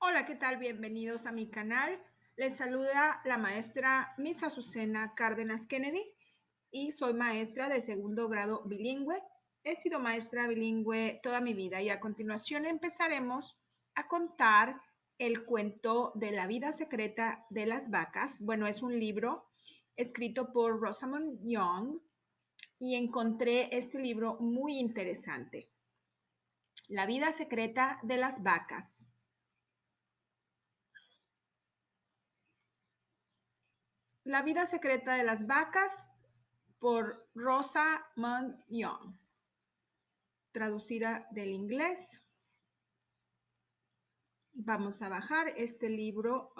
Hola, ¿qué tal? Bienvenidos a mi canal. Les saluda la maestra Miss Azucena Cárdenas Kennedy y soy maestra de segundo grado bilingüe. He sido maestra bilingüe toda mi vida y a continuación empezaremos a contar el cuento de la vida secreta de las vacas. Bueno, es un libro escrito por Rosamund Young y encontré este libro muy interesante. La vida secreta de las vacas. La vida secreta de las vacas por Rosamund Young, traducida del inglés. Vamos a bajar este libro.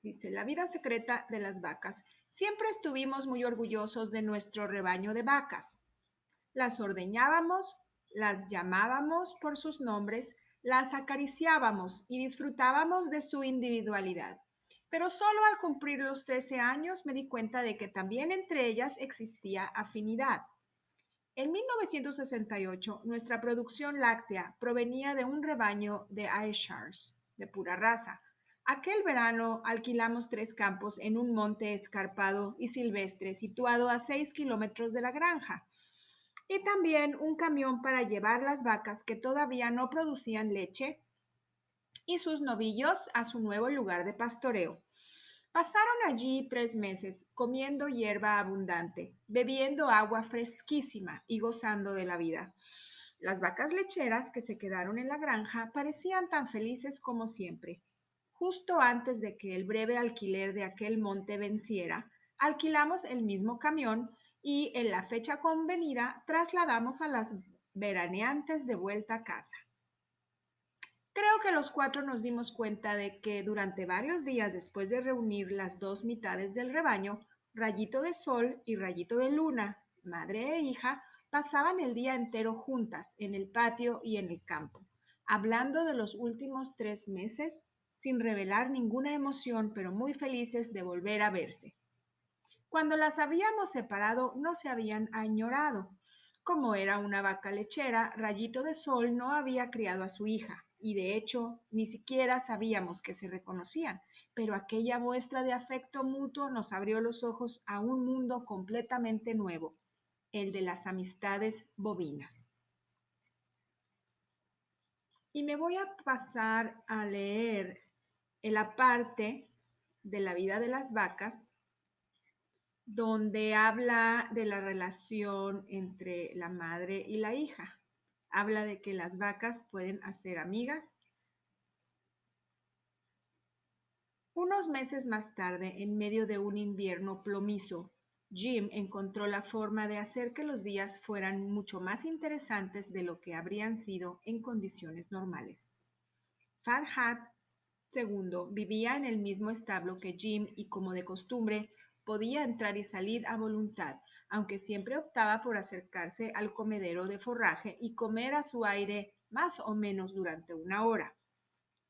Dice, La vida secreta de las vacas. Siempre estuvimos muy orgullosos de nuestro rebaño de vacas. Las ordeñábamos, las llamábamos por sus nombres, las acariciábamos y disfrutábamos de su individualidad. Pero solo al cumplir los 13 años me di cuenta de que también entre ellas existía afinidad. En 1968, nuestra producción láctea provenía de un rebaño de Ayrshires, de pura raza. Aquel verano alquilamos 3 campos en un monte escarpado y silvestre situado a 6 kilómetros de la granja, y también un camión para llevar las vacas que todavía no producían leche y sus novillos a su nuevo lugar de pastoreo. Pasaron allí 3 meses, comiendo hierba abundante, bebiendo agua fresquísima y gozando de la vida. Las vacas lecheras que se quedaron en la granja parecían tan felices como siempre. Justo antes de que el breve alquiler de aquel monte venciera, alquilamos el mismo camión y en la fecha convenida trasladamos a las veraneantes de vuelta a casa. Creo que los 4 nos dimos cuenta de que durante varios días después de reunir las 2 mitades del rebaño, Rayito de Sol y Rayito de Luna, madre e hija, pasaban el día entero juntas en el patio y en el campo, hablando de los últimos 3 meses, sin revelar ninguna emoción, pero muy felices de volver a verse. Cuando las habíamos separado, no se habían añorado. Como era una vaca lechera, Rayito de Sol no había criado a su hija, y de hecho ni siquiera sabíamos que se reconocían, pero aquella muestra de afecto mutuo nos abrió los ojos a un mundo completamente nuevo, el de las amistades bovinas. Y me voy a pasar a leer la parte de la vida de las vacas donde habla de la relación entre la madre y la hija. Habla de que las vacas pueden hacer amigas. Unos meses más tarde, en medio de un invierno plomizo, Jim encontró la forma de hacer que los días fueran mucho más interesantes de lo que habrían sido en condiciones normales. Farhad segundo vivía en el mismo establo que Jim y, como de costumbre, podía entrar y salir a voluntad, aunque siempre optaba por acercarse al comedero de forraje y comer a su aire más o menos durante una hora.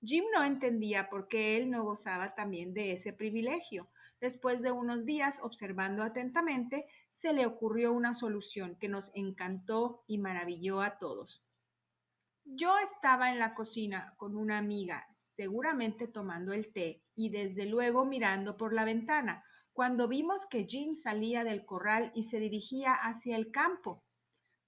Jim no entendía por qué él no gozaba también de ese privilegio. Después de unos días observando atentamente, se le ocurrió una solución que nos encantó y maravilló a todos. Yo estaba en la cocina con una amiga, seguramente tomando el té y desde luego mirando por la ventana, cuando vimos que Jim salía del corral y se dirigía hacia el campo.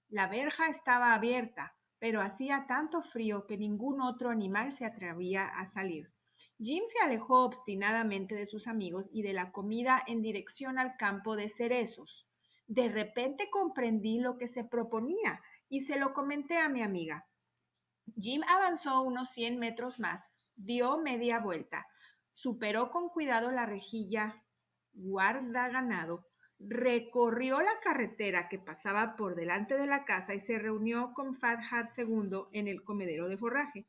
La verja estaba abierta, pero hacía tanto frío que ningún otro animal se atrevía a salir. Jim se alejó obstinadamente de sus amigos y de la comida en dirección al campo de cerezos. De repente comprendí lo que se proponía y se lo comenté a mi amiga. Jim avanzó unos 100 metros más, dio media vuelta, superó con cuidado la rejilla guardaganado, recorrió la carretera que pasaba por delante de la casa y se reunió con Farhad II en el comedero de forraje.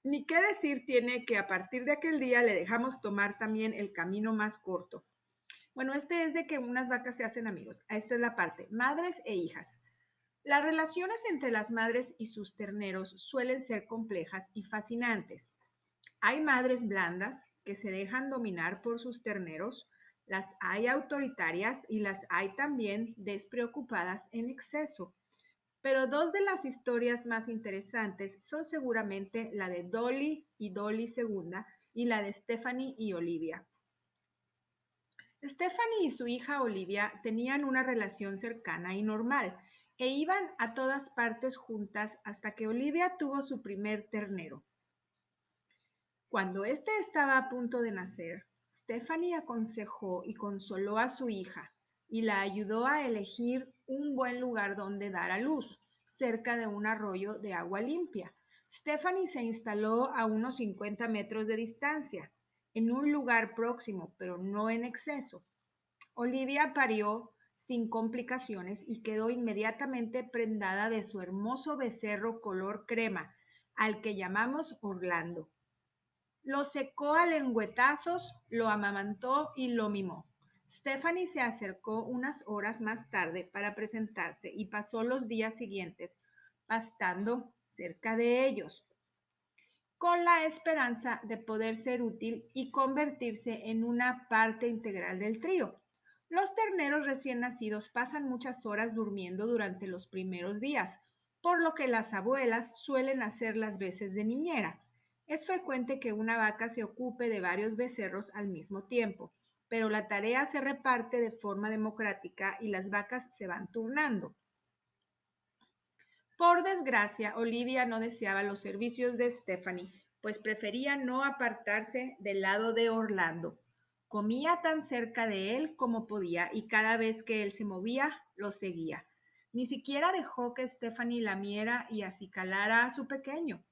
Ni qué decir tiene que a partir de aquel día le dejamos tomar también el camino más corto. Bueno, este es de que unas vacas se hacen amigos. Esta es la parte, madres e hijas. Las relaciones entre las madres y sus terneros suelen ser complejas y fascinantes. Hay madres blandas que se dejan dominar por sus terneros, las hay autoritarias y las hay también despreocupadas en exceso. pero dos de las historias más interesantes son seguramente la de Dolly y Dolly segunda y la de Stephanie y Olivia. Stephanie y su hija Olivia tenían una relación cercana y normal e iban a todas partes juntas hasta que Olivia tuvo su primer ternero. Cuando éste estaba a punto de nacer, Stephanie aconsejó y consoló a su hija y la ayudó a elegir un buen lugar donde dar a luz, cerca de un arroyo de agua limpia. Stephanie se instaló a unos 50 metros de distancia, en un lugar próximo, pero no en exceso. Olivia parió sin complicaciones y quedó inmediatamente prendada de su hermoso becerro color crema, al que llamamos Orlando. Lo secó a lengüetazos, lo amamantó y lo mimó. Stephanie se acercó unas horas más tarde para presentarse y pasó los días siguientes pastando cerca de ellos, con la esperanza de poder ser útil y convertirse en una parte integral del trío. Los terneros recién nacidos pasan muchas horas durmiendo durante los primeros días, por lo que las abuelas suelen hacer las veces de niñera. Es frecuente que una vaca se ocupe de varios becerros al mismo tiempo, pero la tarea se reparte de forma democrática y las vacas se van turnando. Por desgracia, Olivia no deseaba los servicios de Stephanie, pues prefería no apartarse del lado de Orlando. Comía tan cerca de él como podía y cada vez que él se movía, lo seguía. Ni siquiera dejó que Stephanie lamiera y acicalara a su pequeño.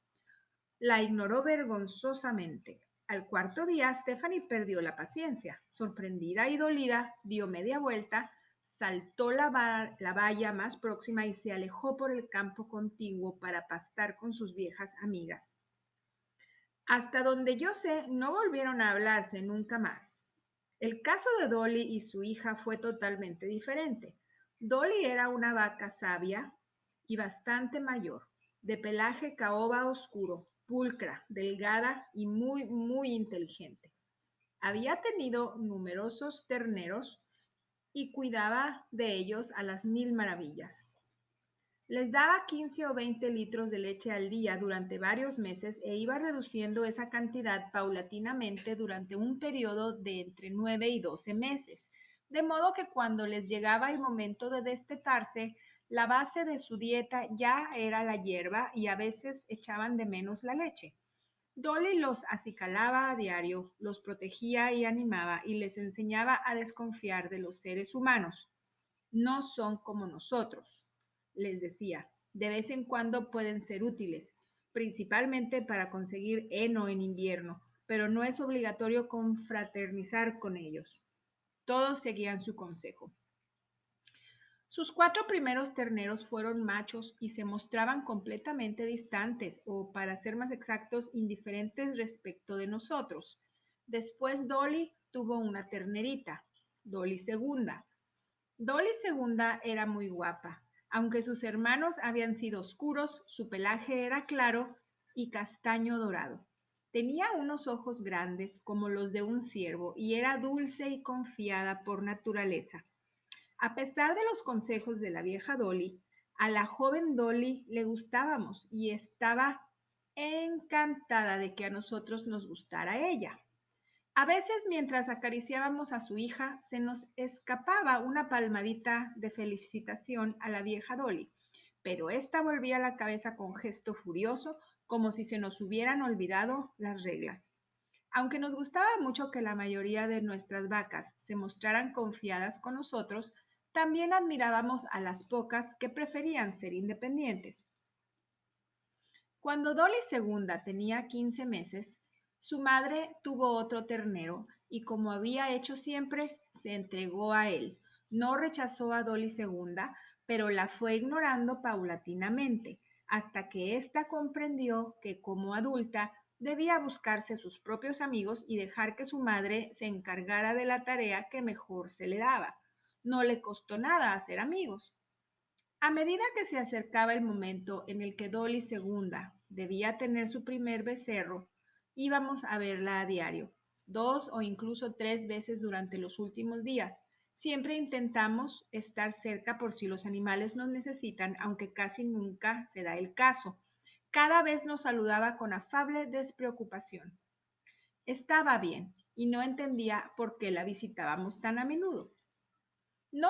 La ignoró vergonzosamente. Al cuarto día, Stephanie perdió la paciencia. Sorprendida y dolida, dio media vuelta, saltó la valla más próxima y se alejó por el campo contiguo para pastar con sus viejas amigas. Hasta donde yo sé, no volvieron a hablarse nunca más. El caso de Dolly y su hija fue totalmente diferente. Dolly era una vaca sabia y bastante mayor, de pelaje caoba oscuro, pulcra, delgada y muy, muy inteligente. Había tenido numerosos terneros y cuidaba de ellos a las mil maravillas. Les daba 15 o 20 litros de leche al día durante varios meses e iba reduciendo esa cantidad paulatinamente durante un periodo de entre 9 y 12 meses, de modo que cuando les llegaba el momento de destetarse, la base de su dieta ya era la hierba y a veces echaban de menos la leche. Dolly los acicalaba a diario, los protegía y animaba y les enseñaba a desconfiar de los seres humanos. No son como nosotros, les decía. De vez en cuando pueden ser útiles, principalmente para conseguir heno en invierno, pero no es obligatorio confraternizar con ellos. Todos seguían su consejo. Sus 4 primeros terneros fueron machos y se mostraban completamente distantes o, para ser más exactos, indiferentes respecto de nosotros. Después Dolly tuvo una ternerita, Dolly segunda. Dolly segunda era muy guapa. Aunque sus hermanos habían sido oscuros, su pelaje era claro y castaño dorado. Tenía unos ojos grandes como los de un ciervo y era dulce y confiada por naturaleza. A pesar de los consejos de la vieja Dolly, a la joven Dolly le gustábamos y estaba encantada de que a nosotros nos gustara ella. A veces, mientras acariciábamos a su hija, se nos escapaba una palmadita de felicitación a la vieja Dolly, pero ésta volvía la cabeza con gesto furioso, como si se nos hubieran olvidado las reglas. Aunque nos gustaba mucho que la mayoría de nuestras vacas se mostraran confiadas con nosotros, también admirábamos a las pocas que preferían ser independientes. Cuando Dolly segunda tenía 15 meses, su madre tuvo otro ternero y, como había hecho siempre, se entregó a él. No rechazó a Dolly segunda, pero la fue ignorando paulatinamente, hasta que ésta comprendió que, como adulta, debía buscarse sus propios amigos y dejar que su madre se encargara de la tarea que mejor se le daba. No le costó nada hacer amigos. A medida que se acercaba el momento en el que Dolly segunda debía tener su primer becerro, íbamos a verla a diario, 2 o incluso 3 veces durante los últimos días, Siempre intentamos estar cerca por si los animales nos necesitan, aunque casi nunca se da el caso. Cada vez nos saludaba con afable despreocupación. Estaba bien y no entendía por qué la visitábamos tan a menudo. No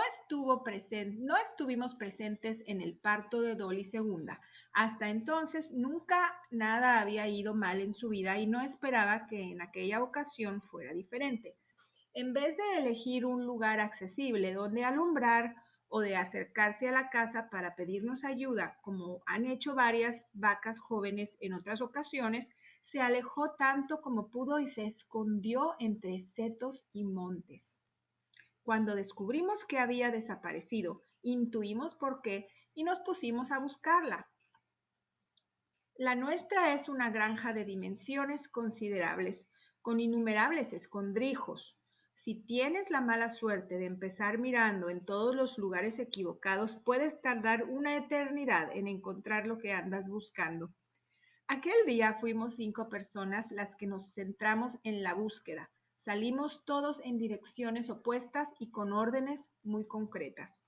estuvimos presentes en el parto de Dolly segunda. Hasta entonces nunca nada había ido mal en su vida y no esperaba que en aquella ocasión fuera diferente. En vez de elegir un lugar accesible donde alumbrar o de acercarse a la casa para pedirnos ayuda, como han hecho varias vacas jóvenes en otras ocasiones, se alejó tanto como pudo y se escondió entre setos y montes. Cuando descubrimos que había desaparecido, intuimos por qué y nos pusimos a buscarla. La nuestra es una granja de dimensiones considerables, con innumerables escondrijos. Si tienes la mala suerte de empezar mirando en todos los lugares equivocados, puedes tardar una eternidad en encontrar lo que andas buscando. Aquel día fuimos 5 personas las que nos centramos en la búsqueda. Salimos todos en direcciones opuestas y con órdenes muy concretas.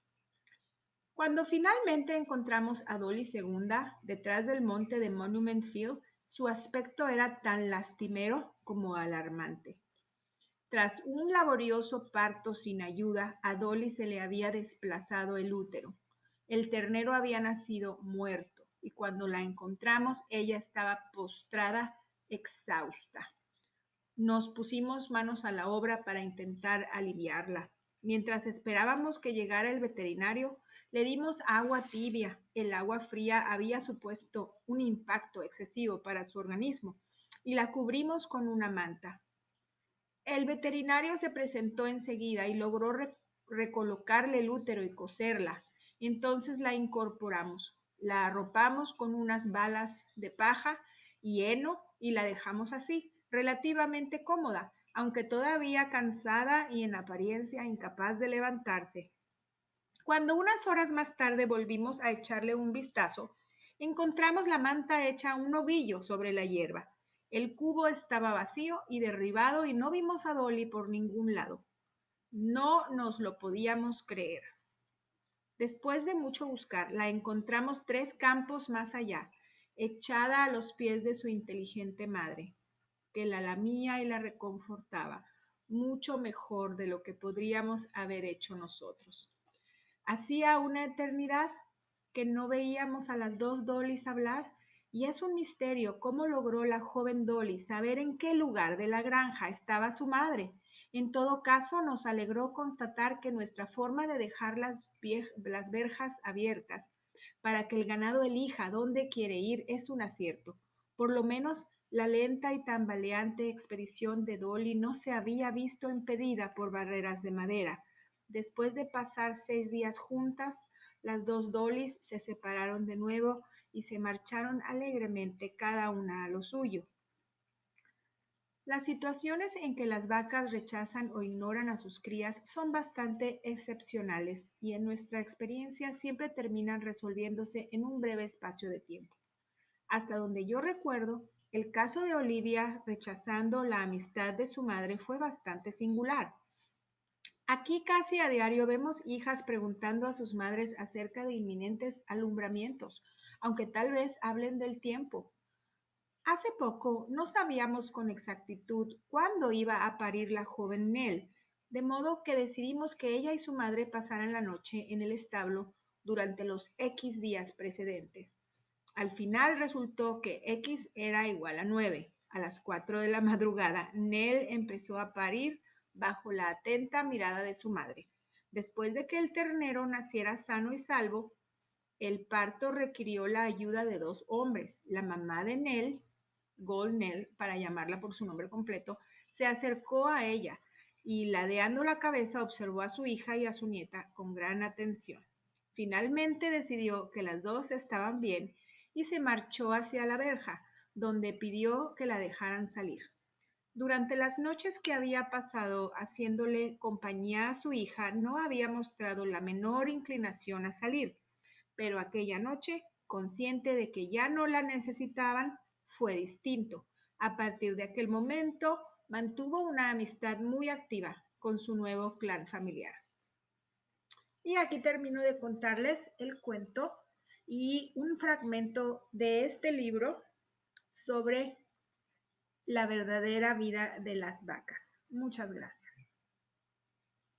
Cuando finalmente encontramos a Dolly segunda, detrás del monte de Monument Field, su aspecto era tan lastimero como alarmante. Tras un laborioso parto sin ayuda, a Dolly se le había desplazado el útero. El ternero había nacido muerto y cuando la encontramos ella estaba postrada, exhausta. Nos pusimos manos a la obra para intentar aliviarla. Mientras esperábamos que llegara el veterinario, le dimos agua tibia. El agua fría había supuesto un impacto excesivo para su organismo y la cubrimos con una manta. El veterinario se presentó enseguida y logró recolocarle el útero y coserla. Entonces la incorporamos, la arropamos con unas balas de paja y heno y la dejamos así, relativamente cómoda, aunque todavía cansada y en apariencia incapaz de levantarse. Cuando unas horas más tarde volvimos a echarle un vistazo, encontramos la manta hecha un ovillo sobre la hierba. El cubo estaba vacío y derribado y no vimos a Dolly por ningún lado. No nos lo podíamos creer. Después de mucho buscar, la encontramos 3 campos más allá, echada a los pies de su inteligente madre, que la lamía y la reconfortaba, mucho mejor de lo que podríamos haber hecho nosotros. Hacía una eternidad que no veíamos a las 2 Dollys hablar y es un misterio cómo logró la joven Dolly saber en qué lugar de la granja estaba su madre. En todo caso, nos alegró constatar que nuestra forma de dejar las verjas abiertas para que el ganado elija dónde quiere ir es un acierto. Por lo menos la lenta y tambaleante expedición de Dolly no se había visto impedida por barreras de madera. Después de pasar 6 días juntas, las 2 Dollys se separaron de nuevo y se marcharon alegremente cada una a lo suyo. Las situaciones en que las vacas rechazan o ignoran a sus crías son bastante excepcionales y en nuestra experiencia siempre terminan resolviéndose en un breve espacio de tiempo. Hasta donde yo recuerdo, el caso de Olivia rechazando la amistad de su madre fue bastante singular. Aquí casi a diario vemos hijas preguntando a sus madres acerca de inminentes alumbramientos, aunque tal vez hablen del tiempo. Hace poco no sabíamos con exactitud cuándo iba a parir la joven Nell, de modo que decidimos que ella y su madre pasaran la noche en el establo durante los X días precedentes. Al final resultó que X era igual a 9. A las 4 de la madrugada, Nell empezó a parir bajo la atenta mirada de su madre. Después de que el ternero naciera sano y salvo, el parto requirió la ayuda de 2 hombres. La mamá de Nell, Gold Nell, para llamarla por su nombre completo, se acercó a ella y, ladeando la cabeza, observó a su hija y a su nieta con gran atención. Finalmente decidió que las dos estaban bien y se marchó hacia la verja, donde pidió que la dejaran salir. Durante las noches que había pasado haciéndole compañía a su hija, no había mostrado la menor inclinación a salir, pero aquella noche, consciente de que ya no la necesitaban, fue distinto. A partir de aquel momento, mantuvo una amistad muy activa con su nuevo clan familiar. Y aquí termino de contarles el cuento y un fragmento de este libro sobre la verdadera vida de las vacas. Muchas gracias.